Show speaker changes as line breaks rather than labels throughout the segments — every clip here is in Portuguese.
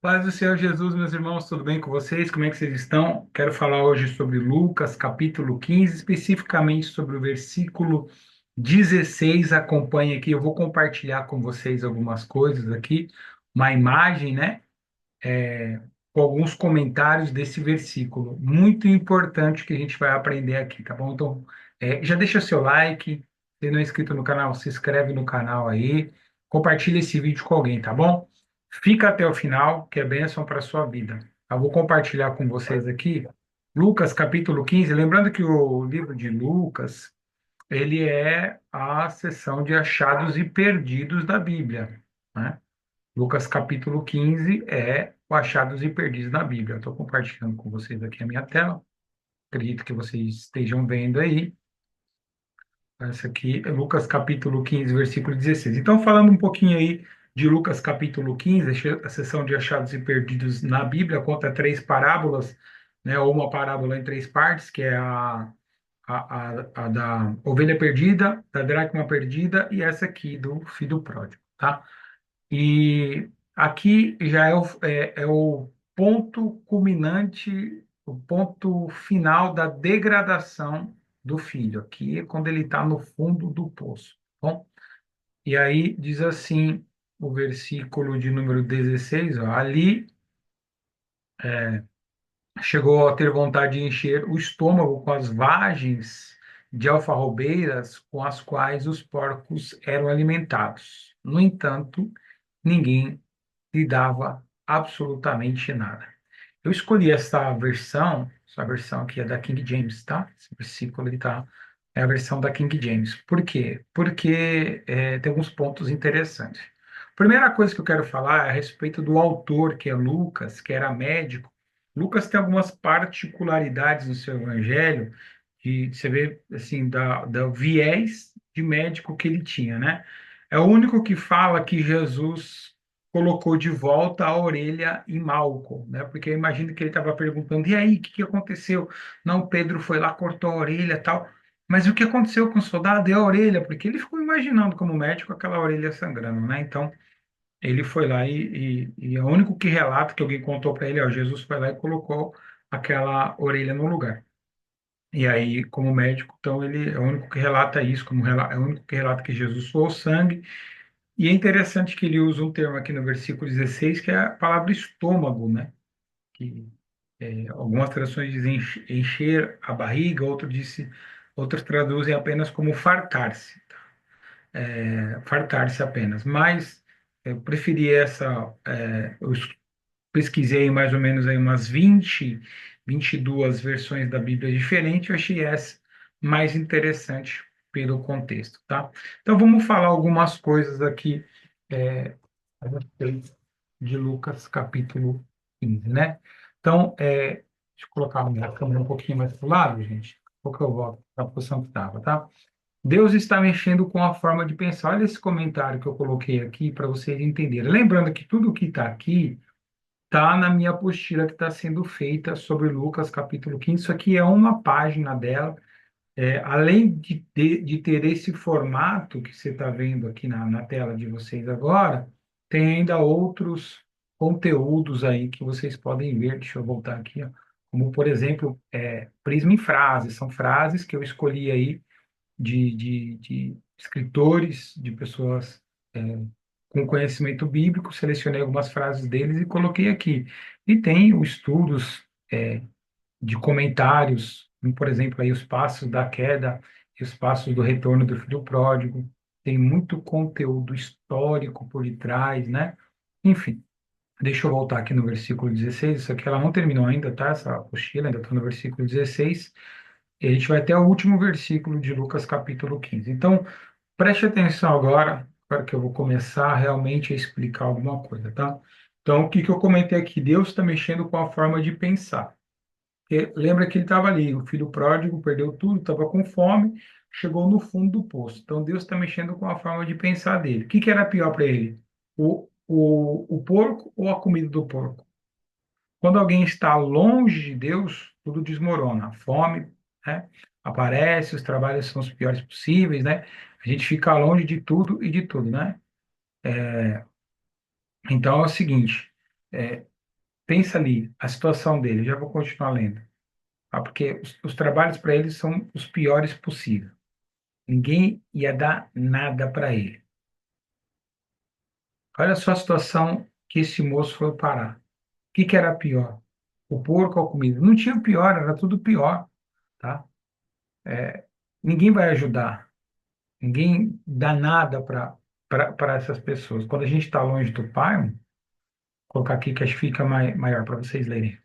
Paz do Senhor Jesus, meus irmãos, tudo bem com vocês? Como é que vocês estão? Quero falar hoje sobre Lucas, capítulo 15, especificamente sobre o versículo 16. Acompanhe aqui, eu vou compartilhar com vocês algumas coisas aqui, uma imagem, né? Com alguns comentários desse versículo. Muito importante que a gente vai aprender aqui, tá bom? Então, já deixa seu like, se não é inscrito no canal, se inscreve no canal aí, compartilha esse vídeo com alguém, tá bom? Fica até o final, que é bênção para a sua vida. Eu vou compartilhar com vocês aqui Lucas capítulo 15, lembrando que o livro de Lucas, ele é a seção de achados e perdidos da Bíblia, né? Lucas capítulo 15 é o achados e perdidos na Bíblia. Estou compartilhando com vocês aqui a minha tela. Acredito que vocês estejam vendo aí. Essa aqui é Lucas capítulo 15, versículo 16. Então, falando um pouquinho aí de Lucas capítulo 15, a seção de achados e perdidos na Bíblia conta três parábolas, né, ou uma parábola em três partes, que é a da ovelha perdida, da dracma perdida e essa aqui do filho pródigo, tá? E aqui já é o ponto culminante, o ponto final da degradação do filho. Aqui é quando ele está no fundo do poço. Tá bom, e aí diz assim o versículo de número 16, ó, ali chegou a ter vontade de encher o estômago com as vagens de alfarrobeiras com as quais os porcos eram alimentados. No entanto, ninguém lhe dava absolutamente nada. Eu escolhi essa versão aqui é da King James, tá? Esse versículo ele tá, é a versão da King James. Por quê? Porque tem alguns pontos interessantes. Primeira coisa que eu quero falar é a respeito do autor, que é Lucas, que era médico. Lucas tem algumas particularidades no seu evangelho, que você vê, assim, da viés de médico que ele tinha, né? É o único que fala que Jesus colocou de volta a orelha em Malco, né? Porque eu imagino que ele estava perguntando, e aí, o que que aconteceu? Não, Pedro foi lá, cortou a orelha, tal. Mas o que aconteceu com o soldado é a orelha, porque ele ficou imaginando como médico aquela orelha sangrando, né? Então, ele foi lá e é o único que relata que alguém contou para ele, ó, Jesus foi lá e colocou aquela orelha no lugar. E aí, como médico, então ele é o único que relata isso, é o único que relata que Jesus suou sangue. E é interessante que ele usa um termo aqui no versículo 16, que é a palavra estômago, né? Que algumas traduções dizem encher a barriga, outras traduzem apenas como fartar-se, fartar-se apenas. Mas eu preferi eu pesquisei mais ou menos aí umas 22 versões da Bíblia diferentes, eu achei essa mais interessante pelo contexto, tá? Então vamos falar algumas coisas aqui a respeito de Lucas capítulo 15, né? Então, deixa eu colocar a minha câmera um pouquinho mais para o lado, gente. Um pouco eu volto para a posição que estava, tá? Deus está mexendo com a forma de pensar. Olha esse comentário que eu coloquei aqui para vocês entenderem. Lembrando que tudo que está aqui está na minha apostila que está sendo feita sobre Lucas capítulo 15. Isso aqui é uma página dela. Além de ter esse formato que você está vendo aqui na tela de vocês agora, tem ainda outros conteúdos aí que vocês podem ver. Deixa eu voltar aqui, ó. Como, por exemplo, Prisma em Frases. São frases que eu escolhi aí de escritores, de pessoas com conhecimento bíblico, selecionei algumas frases deles e coloquei aqui. E tem os estudos de comentários, como, por exemplo, aí os passos da queda e os passos do retorno do filho pródigo. Tem muito conteúdo histórico por detrás, né? Enfim, deixa eu voltar aqui no versículo 16. Isso aqui ela não terminou ainda, tá? Essa apostila ainda está no versículo 16. E a gente vai até o último versículo de Lucas, capítulo 15. Então, preste atenção agora que eu vou começar realmente a explicar alguma coisa, tá? Então, o que que eu comentei aqui? Deus está mexendo com a forma de pensar. Porque lembra que ele estava ali, o filho pródigo perdeu tudo, estava com fome, chegou no fundo do poço. Então Deus está mexendo com a forma de pensar dele. O que que era pior para ele? O porco ou a comida do porco? Quando alguém está longe de Deus, tudo desmorona. A fome, né, aparece, os trabalhos são os piores possíveis, né? A gente fica longe de tudo e de tudo, né? Então é o seguinte. pensa ali, a situação dele, já vou continuar lendo, tá? Porque os trabalhos para ele são os piores possíveis. Ninguém ia dar nada para ele. Olha só a situação que esse moço foi parar. O que que era pior? O porco ou a comida? Não tinha pior, era tudo pior, tá? Ninguém vai ajudar, ninguém dá nada para essas pessoas. Quando a gente está longe do Pai, vou colocar aqui que acho que fica maior para vocês lerem.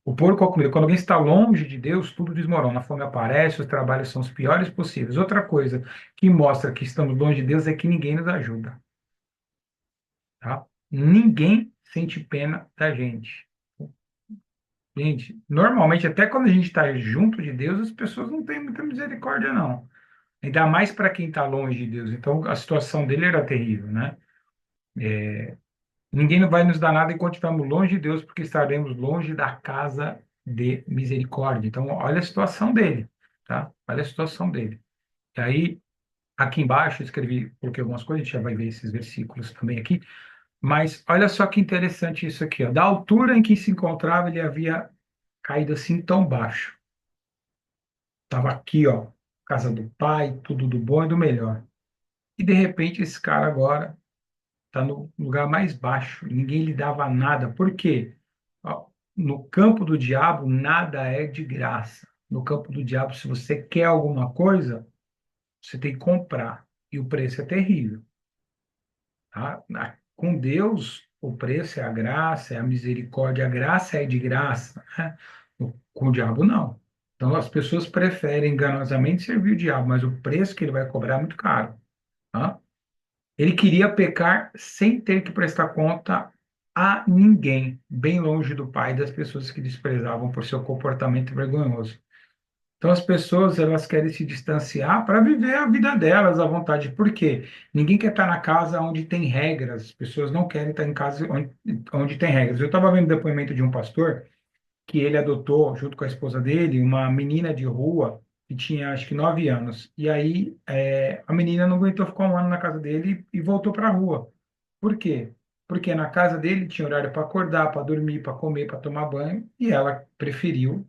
O porco ou a comida, quando alguém está longe de Deus, tudo desmorona, a fome aparece, os trabalhos são os piores possíveis. Outra coisa que mostra que estamos longe de Deus é que ninguém nos ajuda, tá? Ninguém sente pena da gente. Gente, normalmente, até quando a gente está junto de Deus, as pessoas não têm muita misericórdia, não. Ainda mais para quem está longe de Deus. Então, a situação dele era terrível, né? Ninguém vai nos dar nada enquanto estivermos longe de Deus, porque estaremos longe da casa de misericórdia. Então, olha a situação dele, tá? Olha a situação dele. E aí, aqui embaixo, eu escrevi, coloquei algumas coisas, a gente já vai ver esses versículos também aqui, mas olha só que interessante isso aqui, ó. Da altura em que se encontrava, ele havia caído assim tão baixo. Estava aqui, ó, casa do pai, tudo do bom e do melhor. E de repente esse cara agora está no lugar mais baixo. Ninguém lhe dava nada. Por quê? Ó, no campo do diabo, nada é de graça. No campo do diabo, se você quer alguma coisa, você tem que comprar. E o preço é terrível. Tá? Com Deus, o preço é a graça, é a misericórdia. A graça é de graça, né? Com o diabo, não. Então, as pessoas preferem enganosamente servir o diabo, mas o preço que ele vai cobrar é muito caro. Tá? Ele queria pecar sem ter que prestar conta a ninguém, bem longe do Pai e das pessoas que desprezavam por seu comportamento vergonhoso. Então, as pessoas elas querem se distanciar para viver a vida delas à vontade. Por quê? Ninguém quer estar na casa onde tem regras. As pessoas não querem estar em casa onde tem regras. Eu estava vendo o depoimento de um pastor que ele adotou, junto com a esposa dele, uma menina de rua que tinha, acho que 9 anos. E aí, a menina não aguentou ficar um ano na casa dele e voltou para a rua. Por quê? Porque na casa dele tinha horário para acordar, para dormir, para comer, para tomar banho, e ela preferiu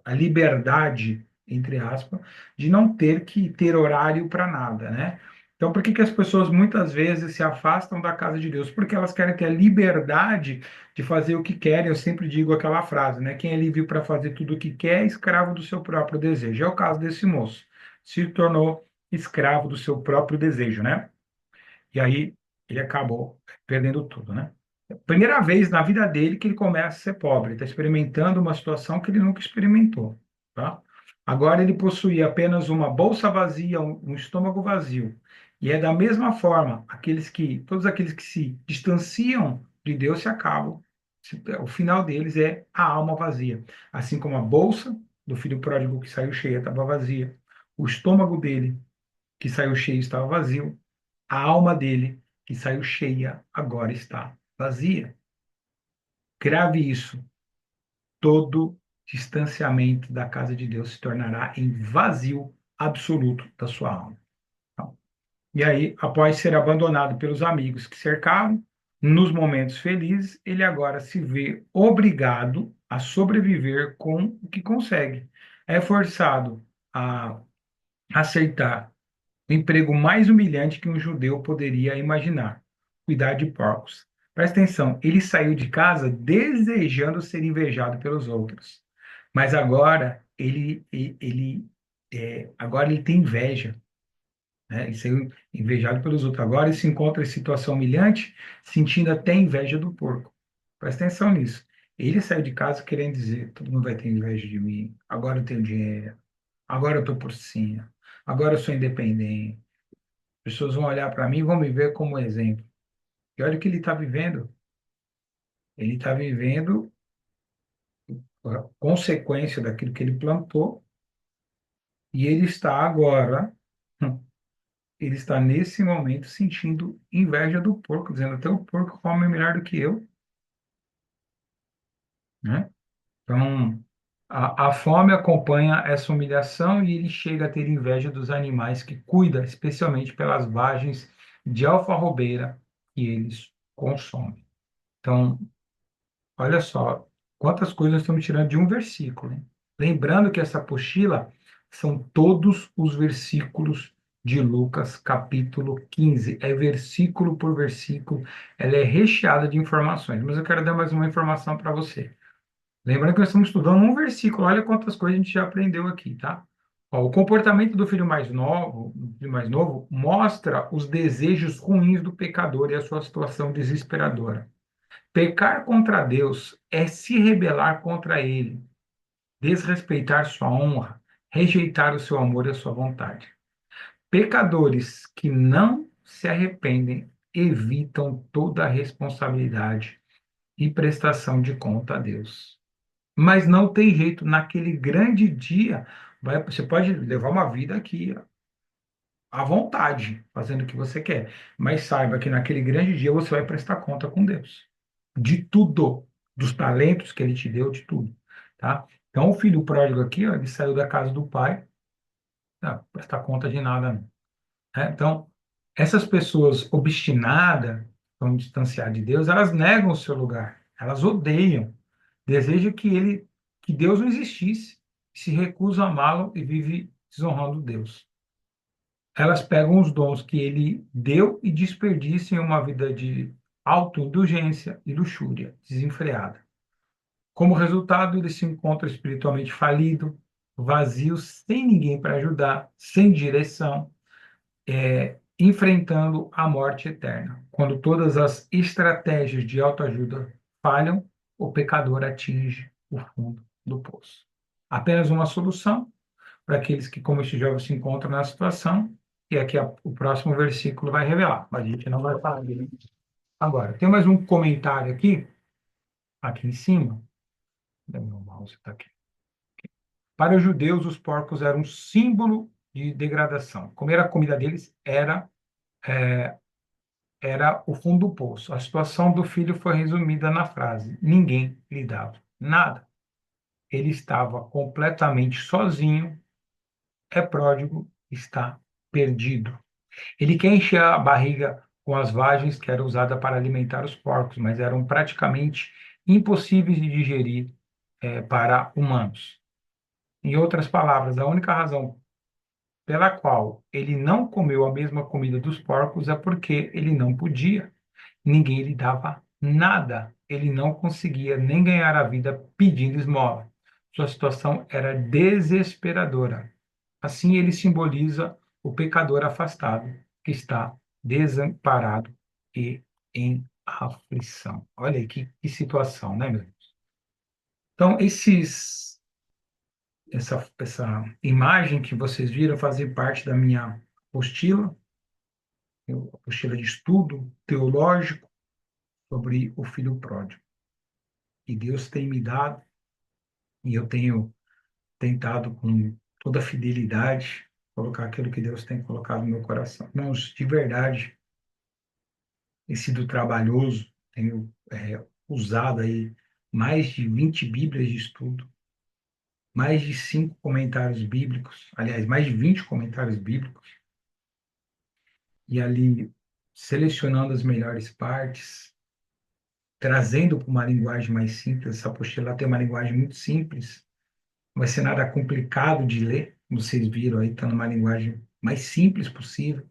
a liberdade, entre aspas, de não ter que ter horário para nada, né? Então, por que que as pessoas muitas vezes se afastam da casa de Deus? Porque elas querem ter a liberdade de fazer o que querem. Eu sempre digo aquela frase, né? Quem é livre para fazer tudo o que quer é escravo do seu próprio desejo. É o caso desse moço. Se tornou escravo do seu próprio desejo, né? E aí ele acabou perdendo tudo, né? Primeira vez na vida dele que ele começa a ser pobre, está experimentando uma situação que ele nunca experimentou, tá? Agora ele possuía apenas uma bolsa vazia, um estômago vazio. E é da mesma forma, todos aqueles que se distanciam de Deus se acabam. O final deles é a alma vazia. Assim como a bolsa do filho pródigo que saiu cheia estava vazia, o estômago dele que saiu cheio estava vazio, a alma dele, que saiu cheia, agora está vazia. Grave isso. Todo distanciamento da casa de Deus se tornará em vazio absoluto da sua alma. Então, e aí, após ser abandonado pelos amigos que cercavam, nos momentos felizes, ele agora se vê obrigado a sobreviver com o que consegue. É forçado a aceitar o emprego mais humilhante que um judeu poderia imaginar: cuidar de porcos. Presta atenção, ele saiu de casa desejando ser invejado pelos outros, mas agora ele tem inveja, né? Ele saiu invejado pelos outros. Agora ele se encontra em situação humilhante, sentindo até inveja do porco. Presta atenção nisso. Ele saiu de casa querendo dizer: todo mundo vai ter inveja de mim. Agora eu tenho dinheiro. Agora eu estou por cima. Agora eu sou independente. Pessoas vão olhar para mim e vão me ver como exemplo. E olha o que ele está vivendo. Ele está vivendo a consequência daquilo que ele plantou e ele está agora, ele está nesse momento sentindo inveja do porco, dizendo até o porco come melhor do que eu, né? Então, a fome acompanha essa humilhação e ele chega a ter inveja dos animais que cuida, especialmente pelas vagens de alfarrobeira que eles consomem. Então, Olha só, quantas coisas estamos tirando de um versículo, hein? Lembrando que essa apostila são todos os versículos de Lucas, capítulo 15. É versículo por versículo, ela é recheada de informações. Mas eu quero dar mais uma informação para você. Lembrando que nós estamos estudando um versículo, olha quantas coisas a gente já aprendeu aqui, tá? Ó, o comportamento do filho mais novo mostra os desejos ruins do pecador e a sua situação desesperadora. Pecar contra Deus é se rebelar contra Ele, desrespeitar sua honra, rejeitar o seu amor e a sua vontade. Pecadores que não se arrependem evitam toda a responsabilidade e prestação de conta a Deus. Mas não tem jeito, naquele grande dia, você pode levar uma vida aqui à vontade, fazendo o que você quer, mas saiba que naquele grande dia você vai prestar conta com Deus de tudo, dos talentos que ele te deu, de tudo, tá? Então, o filho pródigo aqui, ó, ele saiu da casa do pai, não prestar conta de nada, não, né? Então, essas pessoas obstinadas, vão distanciar de Deus, elas negam o seu lugar, elas odeiam, desejam que Deus não existisse, se recusam a amá-lo e vive desonrando Deus. Elas pegam os dons que ele deu e desperdiçam em uma vida de autoindulgência e luxúria desenfreada. Como resultado, ele se encontra espiritualmente falido, vazio, sem ninguém para ajudar, sem direção, enfrentando a morte eterna. Quando todas as estratégias de autoajuda falham, o pecador atinge o fundo do poço. Apenas uma solução para aqueles que, como este jovem, se encontram na situação, e aqui o próximo versículo vai revelar, mas a gente não vai falar dele agora. Tem mais um comentário aqui em cima. Meu mouse está aqui. Para os judeus, os porcos eram um símbolo de degradação. Comer a comida deles era o fundo do poço. A situação do filho foi resumida na frase: ninguém lhe dava nada. Ele estava completamente sozinho, é pródigo, está perdido. Ele quer encher a barriga com as vagens que eram usadas para alimentar os porcos, mas eram praticamente impossíveis de digerir para humanos. Em outras palavras, a única razão pela qual ele não comeu a mesma comida dos porcos é porque ele não podia. Ninguém lhe dava nada. Ele não conseguia nem ganhar a vida pedindo esmola. Sua situação era desesperadora. Assim, ele simboliza o pecador afastado, que está desamparado e em aflição. Olha aí que situação, né, meu Deus? Então, essa imagem que vocês viram fazer parte da minha apostila, apostila de estudo teológico sobre o filho pródigo. Que Deus tem me dado, e eu tenho tentado com toda a fidelidade colocar aquilo que Deus tem colocado no meu coração. Irmãos, de verdade, tem sido trabalhoso, tenho usado aí mais de 20 Bíblias de estudo, mais de 5 comentários bíblicos, aliás, mais de 20 comentários bíblicos, e ali selecionando as melhores partes, trazendo para uma linguagem mais simples. Essa apostila tem uma linguagem muito simples, não vai ser nada complicado de ler, como vocês viram aí, está numa linguagem mais simples possível.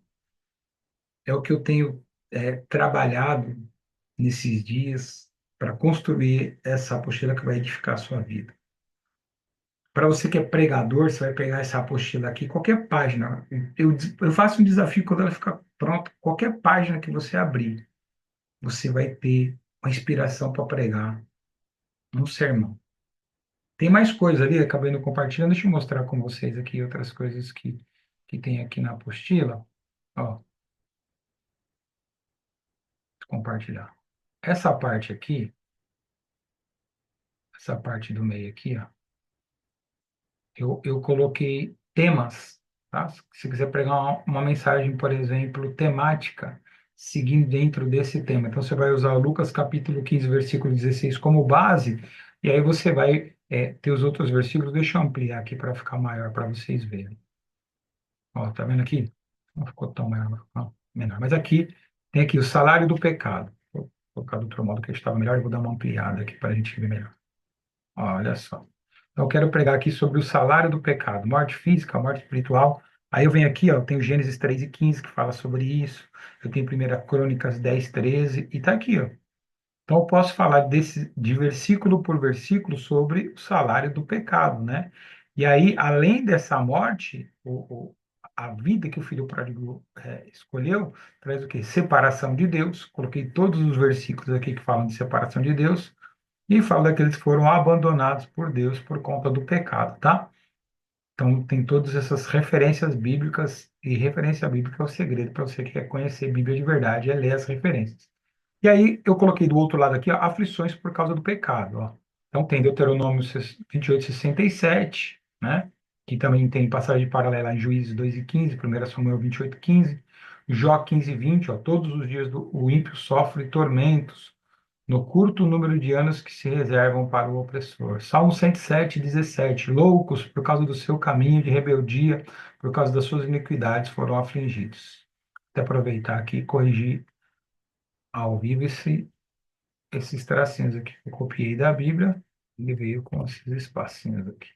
É o que eu tenho trabalhado nesses dias para construir essa apostila que vai edificar a sua vida. Para você que é pregador, você vai pegar essa apostila aqui, qualquer página. Eu faço um desafio quando ela ficar pronta, qualquer página que você abrir, você vai ter uma inspiração para pregar um sermão. Tem mais coisa ali, acabei não compartilhando, deixa eu mostrar com vocês aqui outras coisas que tem aqui na apostila. Ó, compartilhar. Essa parte aqui, essa parte do meio aqui, ó, eu coloquei temas, tá? Se você quiser pregar uma mensagem, por exemplo, temática, seguindo dentro desse tema. Então, você vai usar Lucas capítulo 15, versículo 16 como base, e aí você vai ter os outros versículos. Deixa eu ampliar aqui para ficar maior, para vocês verem. Ó, tá vendo aqui? Não ficou tão maior, não, menor. Mas aqui, tem aqui o salário do pecado. Vou colocar do outro modo que estava melhor, eu vou dar uma ampliada aqui para a gente ver melhor. Olha só. Então, eu quero pregar aqui sobre o salário do pecado, morte física, morte espiritual. Aí eu venho aqui, ó, eu tenho Gênesis 3:15 que fala sobre isso. Eu tenho 1 Crônicas 10:13 e tá aqui, ó. Então, eu posso falar de versículo por versículo sobre o salário do pecado, né? E aí, além dessa morte, a vida que o filho pródigo escolheu traz o quê? Separação de Deus. Coloquei todos os versículos aqui que falam de separação de Deus e fala daqueles que foram abandonados por Deus por conta do pecado, tá? Então, tem todas essas referências bíblicas, e referência bíblica é o segredo para você que quer conhecer a Bíblia de verdade, é ler as referências. E aí, eu coloquei do outro lado aqui, ó, aflições por causa do pecado, ó. Então, tem Deuteronômio 28:67, né? Que também tem passagem paralela em Juízes 2:15, 1 Samuel 28:15, Jó 15:20, ó, todos os dias o ímpio sofre tormentos, no curto número de anos que se reservam para o opressor. Salmo 107:17. Loucos, por causa do seu caminho de rebeldia, por causa das suas iniquidades, foram afligidos. Até aproveitar aqui e corrigir ao vivo esses tracinhos aqui que eu copiei da Bíblia, ele veio com esses espacinhos aqui.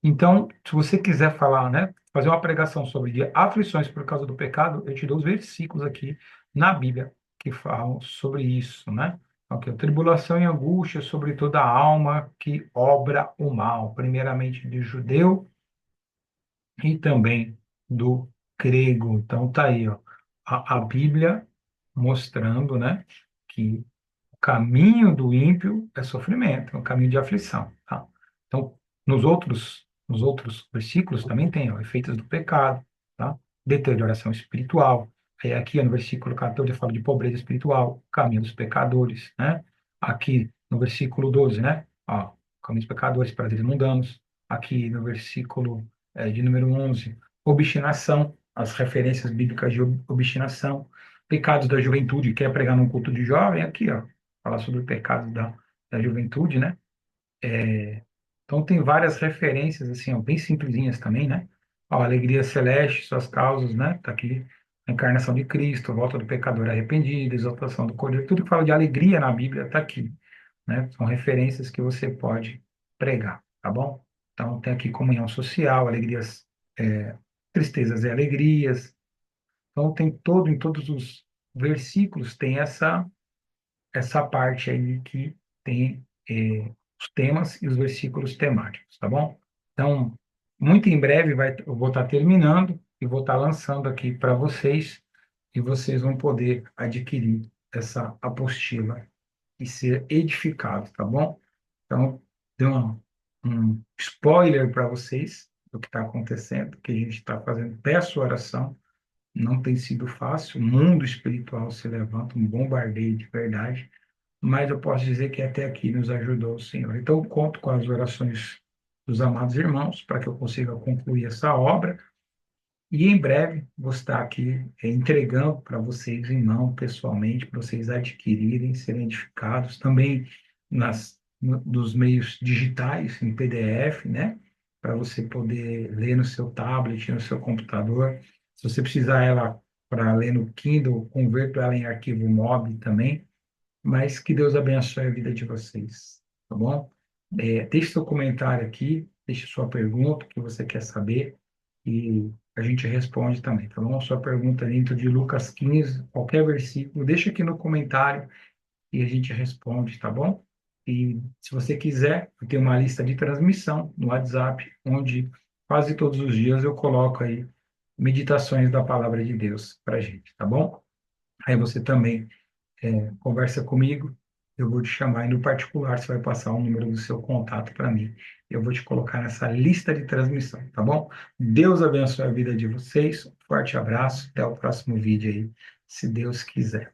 Então, se você quiser falar, né, fazer uma pregação sobre de aflições por causa do pecado, eu te dou os versículos aqui na Bíblia que falam sobre isso, né? Ok, tribulação e angústia sobre toda a alma que obra o mal, primeiramente do judeu e também do grego. Então, tá aí, ó, a Bíblia mostrando, né, que o caminho do ímpio é sofrimento, é um caminho de aflição, tá? Então, nos outros versículos também tem, ó, efeitos do pecado, tá? Deterioração espiritual. Aí aqui no versículo 14 fala de pobreza espiritual, caminho dos pecadores, né? Aqui no versículo 12, né? Ó, caminho dos pecadores, prazeres mundanos. Aqui no versículo de número 11, obstinação, as referências bíblicas de obstinação, pecados da juventude, quer pregar num culto de jovem, aqui, ó, falar sobre o pecado da juventude, né? Então tem várias referências, assim, ó, bem simplesinhas também, né? Ó, alegria celeste, suas causas, né? Tá aqui, a encarnação de Cristo, a volta do pecador arrependido, exaltação do Cordeiro, tudo que fala de alegria na Bíblia tá aqui, né? São referências que você pode pregar, tá bom? Então tem aqui comunhão social, alegrias, tristezas e alegrias. Então tem em todos os versículos tem essa parte aí que tem os temas e os versículos temáticos, tá bom? Então, muito em breve eu vou estar terminando e vou estar lançando aqui para vocês e vocês vão poder adquirir essa apostila e ser edificados, tá bom? Então, deu um spoiler para vocês do que está acontecendo, que a gente está fazendo. Peço oração, não tem sido fácil, o mundo espiritual se levanta, um bombardeio de verdade, mas eu posso dizer que até aqui nos ajudou o Senhor. Então, eu conto com as orações dos amados irmãos para que eu consiga concluir essa obra e em breve vou estar aqui entregando para vocês em mão, pessoalmente, para vocês adquirirem, serem edificados, também nos meios digitais, em PDF, né? Para você poder ler no seu tablet, no seu computador. Se você precisar ela para ler no Kindle, converto ela em arquivo MOB também, mas que Deus abençoe a vida de vocês, tá bom? Deixe seu comentário aqui, deixe sua pergunta, o que você quer saber, e a gente responde também, tá bom? Sua pergunta dentro de Lucas 15, qualquer versículo, deixa aqui no comentário e a gente responde, tá bom? E se você quiser, eu tenho uma lista de transmissão no WhatsApp, onde quase todos os dias eu coloco aí meditações da palavra de Deus para gente, tá bom? Aí você também conversa comigo, eu vou te chamar e no particular você vai passar o número do seu contato para mim. Eu vou te colocar nessa lista de transmissão, tá bom? Deus abençoe a vida de vocês, um forte abraço, até o próximo vídeo aí, se Deus quiser.